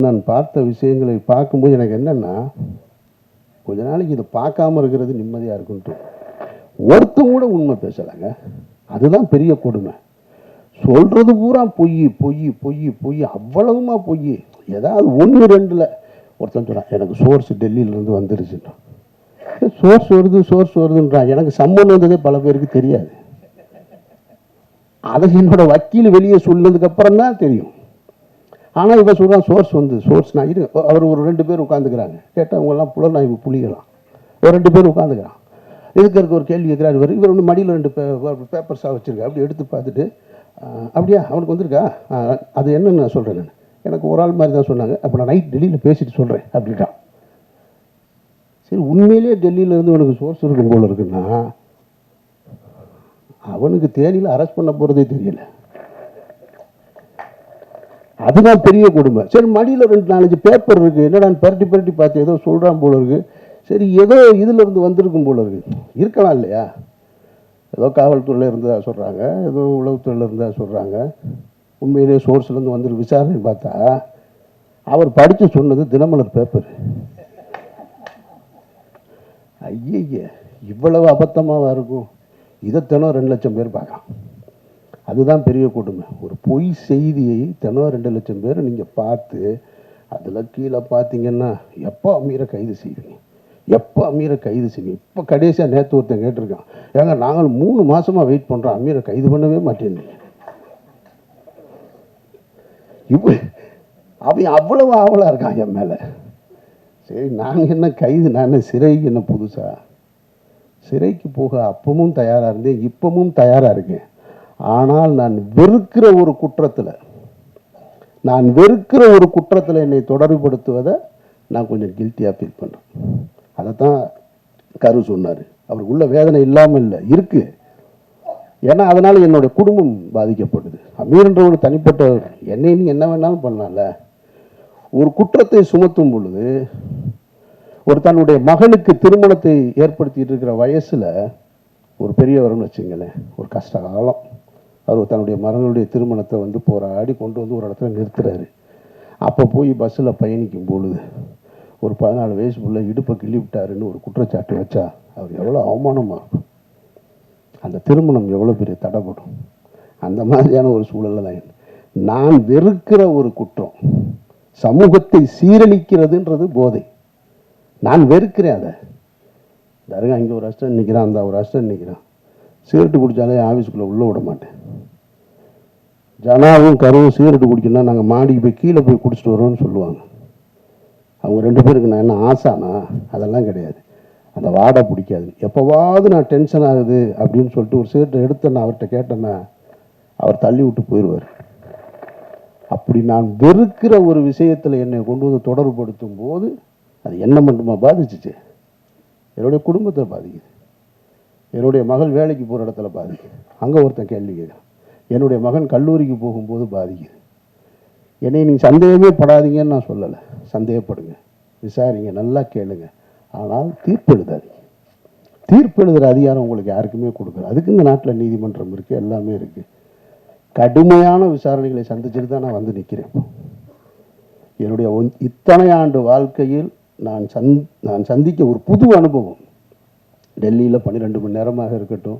நான் பார்த்த விஷயங்களை பார்க்கும்போது எனக்கு என்னன்னா, கொஞ்ச நாளைக்கு இதை பார்க்காம இருக்கிறது நிம்மதியாக இருக்குன்ட்டு. ஒருத்தன் கூட உண்மை பேசலைங்க. அதுதான் பெரிய கொடுமை. சொல்றது பூரா பொய் பொய் பொய் பொய், அவ்வளவுமா பொய். ஏதாவது ஒன்று ரெண்டுல ஒருத்தன் சொன்னான், எனக்கு சோர்ஸ் டெல்லியிலேருந்து வந்துருச்சுன்னா. சோர்ஸ் வருதுன்றான். எனக்கு சம்மன் வந்ததே பல பேருக்கு தெரியாது. அதை என்னோட வக்கீல் வெளியே சொன்னதுக்கு அப்புறம் தான் தெரியும். ஆனால் இவன் சொல்கிறான் சோர்ஸ் நான் இரு. அவர் ஒரு 2 பேர் உட்காந்துக்கிறாங்க. கேட்டால் அவங்கெல்லாம் புலனாய்வு புலிகளாம். ஒரு 2 பேர் உட்காந்துக்கிறான். இதுக்கு ஒரு கேள்வி கேட்குறாரு. இவர் வந்து மடியில் 2 பேப்பர்ஸாக வச்சுருக்கா. அப்படி எடுத்து பார்த்துட்டு, அப்படியா அவனுக்கு வந்திருக்கா, அது என்னன்னு நான் சொல்கிறேன். நான் எனக்கு ஒரு ஆள் மாதிரி தான் சொன்னாங்க. அப்போ நான் நைட் டெல்லியில் பேசிட்டு சொல்கிறேன் அப்படின்ட்டான். சரி, உண்மையிலே டெல்லியிலேருந்து உனக்கு சோர்ஸ் இருக்கும் போல இருக்குன்னா, அவனுக்கு தேனியில் அரெஸ்ட் பண்ண போகிறதே தெரியல. அதுதான் பெரிய கொடுமை. சரி, மடியில் 2-4 பேப்பர் இருக்குது. என்னடா பரட்டி பார்த்து ஏதோ சொல்கிறான் போல இருக்குது. சரி, ஏதோ இதில் இருந்து வந்திருக்கும் போல இருக்குது. இருக்கலாம் இல்லையா? ஏதோ காவல்துறையில் இருந்ததாக சொல்கிறாங்க, ஏதோ உளவுத்துறையில் இருந்ததாக சொல்கிறாங்க. உண்மையிலே சோர்ஸ்லேருந்து வந்துருக்கு. விசாரணை பார்த்தா அவர் படித்து சொன்னது தினமலர் பேப்பர். ஐய, இவ்வளவு அபத்தமாக இருக்கும். இதை தினம் 2 லட்சம் பேர் பார்க்கலாம். அதுதான் பெரிய கொடுமை. ஒரு பொய் செய்தியை தினம் 2 லட்சம் பேர் நீங்கள் பார்த்து, அதில் கீழே பார்த்தீங்கன்னா எப்போ அமீரை கைது செய்வீங்க, எப்போ அமீரை கைது செய்வீங்க. இப்போ கடைசியாக நேற்று ஒருத்தன் கேட்டிருக்கான், ஏங்க நாங்கள் 3 மாதமாக வெயிட் பண்ணுறோம், அமீரை கைது பண்ணவே மாட்டேன்னு. இப்போ அவன் அவ்வளவு ஆவலாக இருக்கான் என் மேலே. சரி, நாங்கள் என்ன கைது, நான் சிறைக்கு என்ன புதுசா? சிறைக்கு போக அப்பவும் தயாராக இருந்தேன், இப்பவும் தயாராக இருக்கேன். ஆனால் நான் வெறுக்கிற ஒரு குற்றத்தில் என்னை தொடர்புபடுத்துவதை நான் கொஞ்சம் கில்ட்டியாக ஃபீல் பண்ணுறேன். அதைத்தான் கரு சொன்னார். அவருக்குள்ள வேதனை இல்லாமல் இல்லை, இருக்கு. ஏன்னா அதனால் என்னுடைய குடும்பம் பாதிக்கப்படுது. அமீர்ன்ற ஒரு தனிப்பட்ட என்னை நீ என்ன வேணாலும் பண்ணலாம்ல. ஒரு குற்றத்தை சுமத்தும் பொழுது, ஒரு தன்னுடைய மகனுக்கு திருமணத்தை ஏற்படுத்திட்டு இருக்கிற வயசில் ஒரு பெரியவர்னு வச்சுங்களேன், ஒரு கஷ்ட காலம். அவர் தன்னுடைய மகனுடைய திருமணத்தை வந்து போராடி கொண்டு வந்து ஒரு இடத்துல நிறுத்துறாரு. அப்போ போய் பஸ்ஸில் பயணிக்கும் பொழுது ஒரு 14 வயசுக்குள்ள இடுப்பை கிள்ளி விட்டாருன்னு ஒரு குற்றச்சாட்டு வச்சா அவர் எவ்வளோ அவமானமாக இருக்கும். அந்த திருமணம் எவ்வளோ பெரிய தடைப்படும். அந்த மாதிரியான ஒரு சூழலில் தான் நான் வெறுக்கிற ஒரு குற்றம் சமூகத்தை சீரழிக்கிறதுன்றது போதை. நான் வெறுக்கிறேன் அதை. தருங்க, இங்கே ஒரு அஸ்டன் நிற்கிறான், அந்த ஒரு அஸ்டன் நிற்கிறான். சிகரெட்டு குடித்தாலே ஆஃபீஸுக்குள்ளே உள்ளே விட மாட்டேன். ஜனாவும் கருவும் சிகரெட்டு குடிக்கணும்னா நாங்கள் மாடிக்கு போய் கீழே போய் குடிச்சிட்டு வரோம்னு சொல்லுவாங்க. அவங்க 2 பேருக்கு நான் என்ன ஆசானா? அதெல்லாம் கிடையாது. அந்த வாடை பிடிக்காது. எப்போவாவது நான் டென்ஷன் ஆகுது அப்படின்னு சொல்லிட்டு ஒரு சிகரெட்டை எடுத்தேன்னா அவர்கிட்ட கேட்டேன்னா அவர் தள்ளி விட்டு போயிடுவார். அப்படி நான் வெறுக்கிற ஒரு விஷயத்தில் என்னை கொண்டு வந்து தொடர்புபடுத்தும் போது அது என்ன மட்டுமா பாதிச்சிச்சு? என்னுடைய குடும்பத்தை பாதிக்குது. என்னுடைய மகள் வேலைக்கு போகிற இடத்துல பாதிக்குது. அங்கே ஒருத்தன் கேள்வி கேட்குறான். என்னுடைய மகன் கல்லூரிக்கு போகும்போது பாதிக்குது. என்னை நீங்கள் சந்தேகமே படாதீங்கன்னு நான் சொல்லலை. சந்தேகப்படுங்க, விசாரிங்க, நல்லா கேளுங்க. ஆனால் தீர்ப்பு எழுதாதீங்க. தீர்ப்பு எழுதுகிற அதிகாரம் உங்களுக்கு யாருக்குமே கொடுக்கல. அதுக்கு இந்த நாட்டில் நீதிமன்றம் இருக்குது, எல்லாமே இருக்குது. கடுமையான விசாரணைகளை சந்திச்சுட்டு தான் நான் வந்து நிற்கிறேன். என்னுடைய இத்தனை ஆண்டு வாழ்க்கையில் நான் சந்திக்க ஒரு புது அனுபவம். டெல்லியில் 12 மணி நேரமாக இருக்கட்டும்,